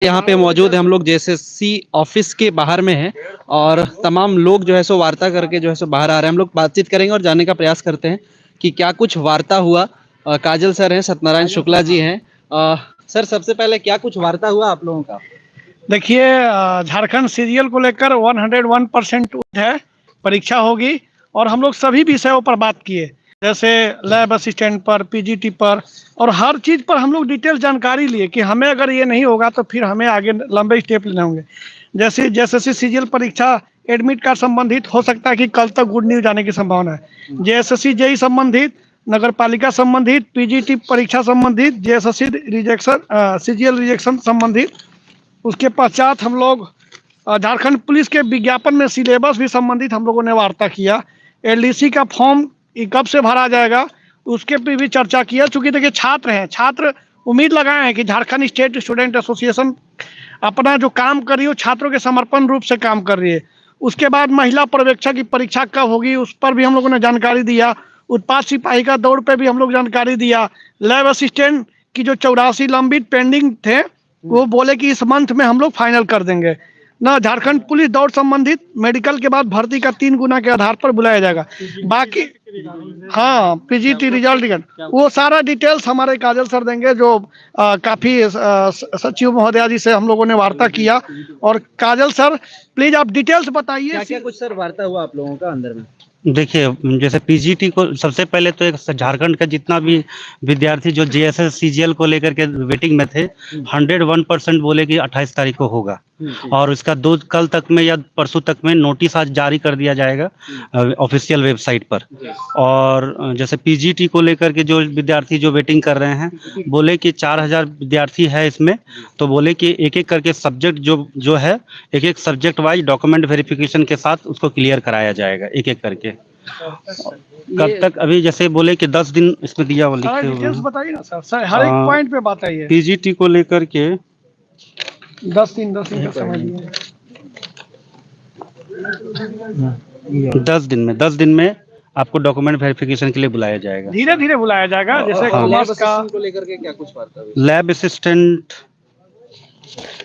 यहाँ पे मौजूद है हम लोग जेएसएससी ऑफिस के बाहर में हैं और तमाम लोग जो है सो वार्ता करके जो है सो बाहर आ रहे हैं। हम लोग बातचीत करेंगे और जानने का प्रयास करते हैं कि क्या कुछ वार्ता हुआ। काजल सर हैं, सत्यनारायण शुक्ला जी हैं। सर सबसे पहले क्या कुछ वार्ता हुआ आप लोगों का? देखिए, झारखंड सीरियल को लेकर 101% है। परीक्षा होगी और हम लोग सभी विषयों पर बात किए, जैसे लैब असिस्टेंट पर, पीजीटी पर, और हर चीज़ पर हम लोग डिटेल जानकारी लिए कि हमें अगर ये नहीं होगा तो फिर हमें आगे लंबे स्टेप लेने होंगे। जैसे जेएसएससी सीजीएल परीक्षा एडमिट कार्ड संबंधित हो सकता है कि कल तक गुड न्यूज आने की संभावना है। जेएसएससी जेई संबंधित, नगर पालिका संबंधित, पीजीटी परीक्षा संबंधित, जेएसएससी रिजेक्शन, सीजीएल रिजेक्शन संबंधित। उसके पश्चात हम लोग झारखंड पुलिस के विज्ञापन में सिलेबस भी संबंधित हम लोगों ने वार्ता किया। एलडीसी का फॉर्म कब से भरा जाएगा उसके पे भी चर्चा किया। चूंकि देखिए छात्र हैं, छात्र उम्मीद लगाए हैं कि झारखंड स्टेट स्टूडेंट एसोसिएशन अपना जो काम कर रही है वो छात्रों के समर्पण रूप से काम कर रही है। उसके बाद महिला पर्यवेक्षक की परीक्षा कब होगी उस पर भी हम लोगों ने जानकारी दिया। उत्पाद सिपाही का दौड़ पे भी हम लोग जानकारी दिया। लैब असिस्टेंट की जो 84 लंबित पेंडिंग थे वो बोले कि इस मंथ में हम लोग फाइनल कर देंगे ना। झारखंड पुलिस दौड़ संबंधित मेडिकल के बाद भर्ती का 3 गुना के आधार पर बुलाया जाएगा। बाकी हाँ, पीजीटी रिजल्ट वो सारा डिटेल्स हमारे काजल सर देंगे, जो काफी सचिव महोदया जी से हम लोगों ने वार्ता किया। और काजल सर प्लीज आप डिटेल्स बताइए। क्या क्या कुछ सर वार्ता हुआ आप लोगों का अंदर में? देखिए, जैसे पीजीटी को सबसे पहले तो एक झारखंड का जितना भी विद्यार्थी जो जेएसएस सीजीएल को लेकर के वेटिंग में थे, 101% बोले कि 28 तारीख को होगा। और इसका कल तक में या परसों तक में नोटिस आज जारी कर दिया जाएगा ऑफिशियल वेबसाइट पर। और जैसे पीजीटी को लेकर के जो विद्यार्थी जो वेटिंग कर रहे हैं, बोले कि 4000 विद्यार्थी है इसमें, तो बोले कि एक एक करके सब्जेक्ट जो है, एक एक सब्जेक्ट वाइज डॉक्यूमेंट वेरिफिकेशन के साथ उसको क्लियर कराया जाएगा एक एक करके। कब तक? अभी जैसे बोले कि 10 दिन इसमें दिया हुआ लिखे हुए हैं। बताइए ना सर, हर एक पॉइंट पे बताइए। पीजीटी को लेकर के 10 दिन का समय दिए। 10 दिन में आपको डॉक्यूमेंट वेरिफिकेशन के लिए बुलाया जाएगा। धीरे धीरे बुलाया जाएगा। जैसे लैब असिस्टेंट को लेकर के क्या कुछ वार्ता हुई? लैब असिस्टेंट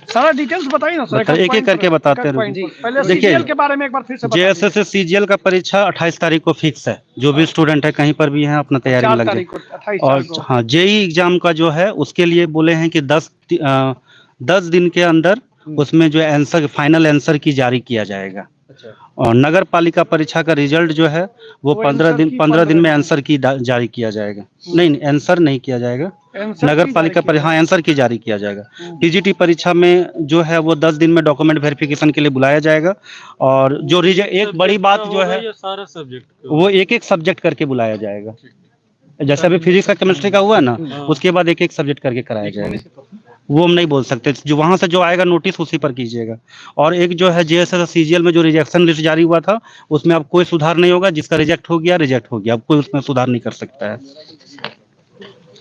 सारा डिटेल्स बताइए ना सर, एक एक करके बताते हैं। पहले सीजीएल के बारे में एक बार फिर से बताइए। जेएसएस सीजीएल का परीक्षा 28 तारीख को फिक्स है। जो भी स्टूडेंट है कहीं पर भी है अपना तैयारी में लग जाए। और हाँ, जेई एग्जाम का जो है उसके लिए बोले हैं कि 10 दिन के अंदर उसमें जो आंसर, फाइनल आंसर की जारी किया जाएगा। और नगर पालिका परीक्षा का रिजल्ट जो है वो 15 दिन में आंसर की जारी किया जाएगा। नहीं, आंसर नहीं किया जाएगा, नगर पालिका पर हाँ आंसर की जारी किया जाएगा। पीजीटी परीक्षा में जो है वो 10 दिन में डॉक्यूमेंट वेरिफिकेशन के लिए बुलाया जाएगा। और जो एक बड़ी बात जो है सारा सब्जेक्ट वो एक एक सब्जेक्ट करके बुलाया जाएगा। जैसे अभी फिजिक्स का केमिस्ट्री का हुआ ना, उसके बाद एक एक सब्जेक्ट करके कराया जाएगा। वो हम नहीं बोल सकते, जो वहां से जो आएगा नोटिस उसी पर कीजिएगा। और एक जो है जेएसएस सीजीएल में जो रिजेक्शन लिस्ट जारी हुआ था उसमें अब कोई सुधार नहीं होगा। जिसका रिजेक्ट हो गया, अब कोई उसमें सुधार नहीं कर सकता है।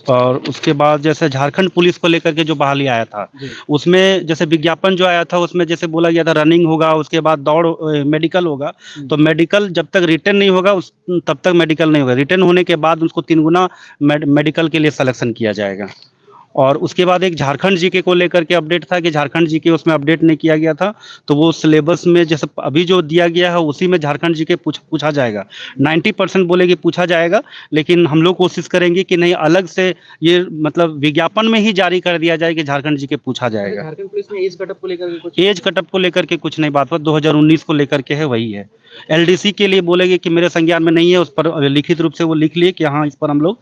और उसके बाद जैसे झारखंड पुलिस को लेकर के जो बहाली आया था, उसमें जैसे विज्ञापन जो आया था उसमें जैसे बोला गया था रनिंग होगा, उसके बाद दौड़, मेडिकल होगा। तो मेडिकल जब तक रिटर्न नहीं होगा तब तक मेडिकल नहीं होगा। रिटर्न होने के बाद उसको 3 गुना मेडिकल के लिए सिलेक्शन किया जाएगा। और उसके बाद एक झारखंड जीके को लेकर के अपडेट था कि झारखंड जीके उसमें अपडेट नहीं किया गया था, तो वो सिलेबस में जैसे अभी जो दिया गया है उसी में झारखंड जीके पूछा जाएगा। 90% बोले कि पूछा जाएगा, लेकिन हम लोग कोशिश करेंगे कि नहीं, अलग से ये मतलब विज्ञापन में ही जारी कर दिया जाए कि झारखंड जीके पूछा जाएगा। झारखंड पुलिस में एज कटअप को लेकर के कुछ नहीं बात हुआ, 2019 को लेकर के है, वही है। एलडीसी के लिए बोलेंगे कि मेरे संज्ञान में नहीं है, उस पर लिखित रूप से वो लिख लिए कि हाँ इस पर हम लोग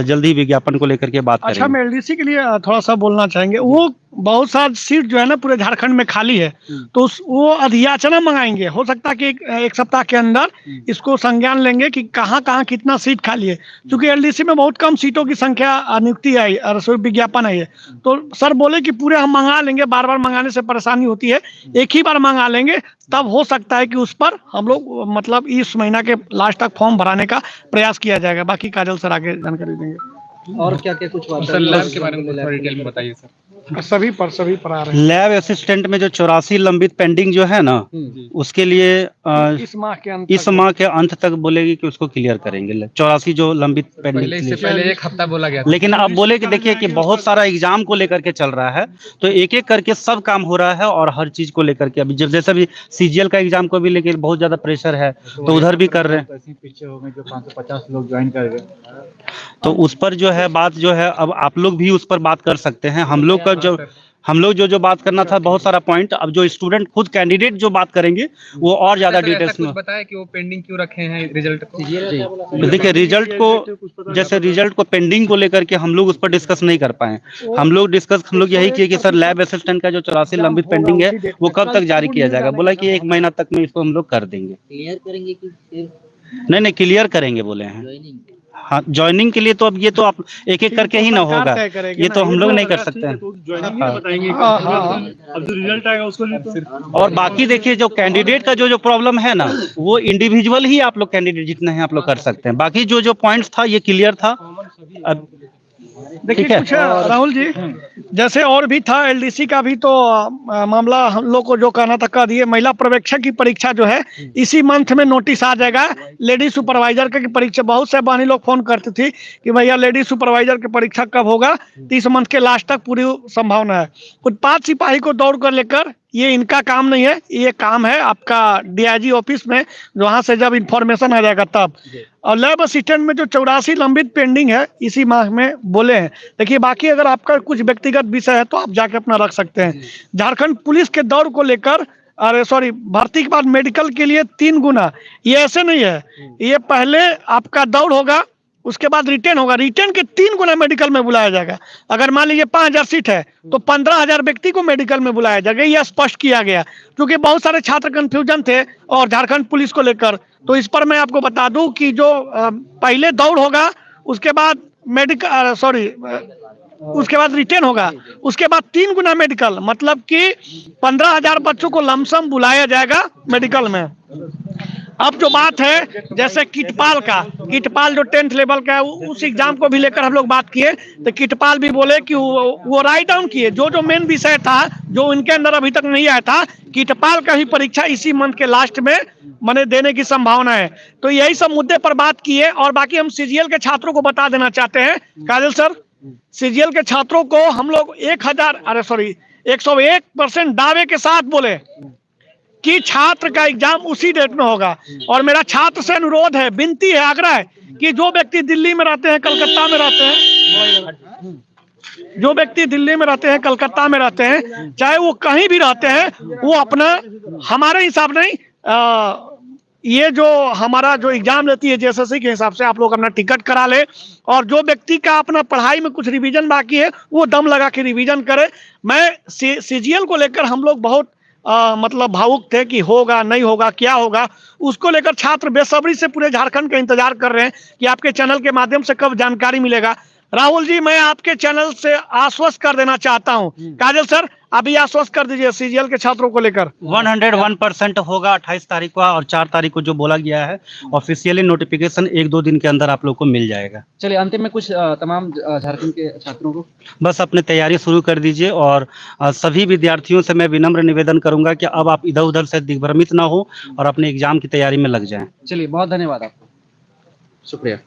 जल्दी विज्ञापन को लेकर के बात करेंगे। अच्छा, हम एलडीसी के लिए थोड़ा सा बोलना चाहेंगे। वो बहुत सारी सीट जो है ना पूरे झारखंड में खाली है, तो वो अधियाचना मंगाएंगे। हो सकता है कि एक सप्ताह के अंदर इसको संज्ञान लेंगे कि कहाँ कहाँ कितना सीट खाली है। क्योंकि एलडीसी में बहुत कम सीटों की संख्या नियुक्ति आई और विज्ञापन आई है, तो सर बोले कि पूरे हम मंगा लेंगे। बार बार मंगाने से परेशानी होती है, एक ही बार मंगा लेंगे, तब हो सकता है कि उस पर हम लोग मतलब इस महीना के लास्ट तक फॉर्म भराने का प्रयास किया जाएगा। बाकी काजल सर आगे जानकारी देंगे। और क्या क्या कुछ बात सर लैब के बारे में थोड़ा डिटेल में बताइए सर। सभी पर आ रहे हैं। लैब असिस्टेंट में जो 84 लंबित पेंडिंग जो है ना, उसके लिए इस माह के अंत तक बोलेगी कि उसको क्लियर करेंगे। 84 जो लंबित पेंडिंग, इससे पहले एक हफ्ता बोला गया था। लेकिन अब बोले कि देखिए कि बहुत सारा एग्जाम को लेकर के चल रहा है, तो एक एक करके सब काम हो रहा है और हर चीज को लेकर के अभी जैसे भी सीजीएल का एग्जाम को भी लेकर बहुत ज्यादा प्रेशर है, तो उधर भी कर रहे हैं। पीछे हो गए जो 550 लोग ज्वाइन कर गए, तो उस पर जो है बात जो है, अब आप लोग भी उस पर बात कर सकते हैं। हम लोग जो बात करना था बहुत सारा पॉइंट, अब जो स्टूडेंट खुद कैंडिडेट जो बात करेंगे वो और ज्यादा डिटेल्स में बताया कि वो पेंडिंग क्यों रखे हैं रिजल्ट को। देखिए रिजल्ट को, जैसे रिजल्ट को पेंडिंग को लेकर के हम लोग उस पर डिस्कस नहीं कर पाए। हम लोग यही किए कि सर लैब असिस्टेंट का जो 84 लंबित पेंडिंग है वो कब तक जारी किया जाएगा। बोला कि 1 महीना तक में इसको हम लोग कर देंगे। क्लियर करेंगे कि नहीं क्लियर करेंगे बोले हैं। ज्वाइनिंग हाँ, ज्वाइनिंग के लिए तो अब ये तो आप एक एक करके ही ना होगा, ये तो हम लोग नहीं कर सकते हैं। अब जो रिजल्ट आएगा उसको और बाकी देखिए जो कैंडिडेट का जो प्रॉब्लम है ना, वो इंडिविजुअल ही आप लोग कैंडिडेट जितने हैं आप लोग कर सकते हैं। बाकी जो पॉइंट्स था ये क्लियर था। अब देखिए ठीक है। कुछ राहुल जी, जैसे और भी था एलडीसी का भी तो मामला हम लोग को जो कहना था कह दिए। महिला पर्यवेक्षक की परीक्षा जो है इसी मंथ में नोटिस आ जाएगा। लेडी सुपरवाइजर की परीक्षा, बहुत से बहनी लोग फोन करती थी कि भैया लेडी सुपरवाइजर की परीक्षा कब होगा। 30 मंथ के लास्ट तक पूरी संभावना है। उत्पाद सिपाही को दौड़ कर लेकर, ये इनका काम नहीं है, ये काम है आपका डीआईजी ऑफिस में, वहां से जब इंफॉर्मेशन आ जाएगा तब। और लैब असिस्टेंट में जो 84 लंबित पेंडिंग है इसी माह में बोले हैं। देखिए बाकी अगर आपका कुछ व्यक्तिगत विषय है तो आप जाके अपना रख सकते हैं। झारखंड पुलिस के दौड़ को लेकर, अरे सॉरी, भर्ती के बाद मेडिकल के लिए 3 गुना, ये ऐसे नहीं है। ये पहले आपका दौड़ होगा, उसके बाद रिटेन होगा, रिटेन के 3 गुना मेडिकल में बुलाया जाएगा। अगर मान लीजिए 5000 सीट है तो 15000 व्यक्ति को मेडिकल में बुलाया जाएगा। यह स्पष्ट किया गया क्योंकि बहुत सारे छात्र कंफ्यूजन थे और झारखंड पुलिस को लेकर। तो इस पर मैं आपको बता दूं कि जो पहले दौड़ होगा, उसके बाद उसके बाद रिटेन होगा, उसके बाद 3 गुना मेडिकल, मतलब कि 15000 बच्चों को लमसम बुलाया जाएगा मेडिकल में। अब जो बात है जैसे किटपाल जो 10th लेवल का है, उस एग्जाम को भी लेकर हम लोग बात किए तो किटपाल भी बोले कि वो राइट डाउन किए जो मेन विषय था जो उनके अंदर अभी तक नहीं आया था। किटपाल का ही परीक्षा इसी मंथ के लास्ट में मैंने देने की संभावना है। तो यही सब मुद्दे पर बात किए। और बाकी हम सीजीएल के छात्रों को बता देना चाहते हैं, काजल सर, सीजीएल के छात्रों को हम लोग 101% दावे के साथ बोले कि छात्र का एग्जाम उसी डेट में होगा। और मेरा छात्र से अनुरोध है, विनती है, आग्रह है कि जो व्यक्ति दिल्ली में रहते हैं, कलकत्ता में रहते हैं, जो व्यक्ति दिल्ली में रहते हैं, कलकत्ता में रहते हैं, चाहे वो कहीं भी रहते हैं, वो अपना, हमारे हिसाब नहीं, ये जो हमारा जो एग्जाम लेती है जेएसएससी के हिसाब से आप लोग अपना टिकट करा ले। और जो व्यक्ति का अपना पढ़ाई में कुछ रिवीजन बाकी है वो दम लगा के रिवीजन करे। मैं सीजीएल को लेकर हम लोग बहुत मतलब भावुक थे कि होगा नहीं होगा क्या होगा, उसको लेकर छात्र बेसब्री से पूरे झारखंड का इंतजार कर रहे हैं कि आपके चैनल के माध्यम से कब जानकारी मिलेगा। राहुल जी, मैं आपके चैनल से आश्वस्त कर देना चाहता हूं। काजल सर, अभी आश्वस्त कर दीजिए सीजीएल के छात्रों को लेकर। 101% होगा 28 तारीख को, और 4 तारीख को जो बोला गया है ऑफिशियली नोटिफिकेशन 1-2 दिन के अंदर आप लोग को मिल जाएगा। चलिए अंतिम में कुछ तमाम झारखंड के छात्रों को बस अपने तैयारी शुरू कर दीजिए। और सभी विद्यार्थियों से मैं विनम्र निवेदन करूंगा कि अब आप इधर उधर से दिग्भ्रमित ना हो और अपने एग्जाम की तैयारी में लग जाएं। चलिए बहुत धन्यवाद आपको, शुक्रिया।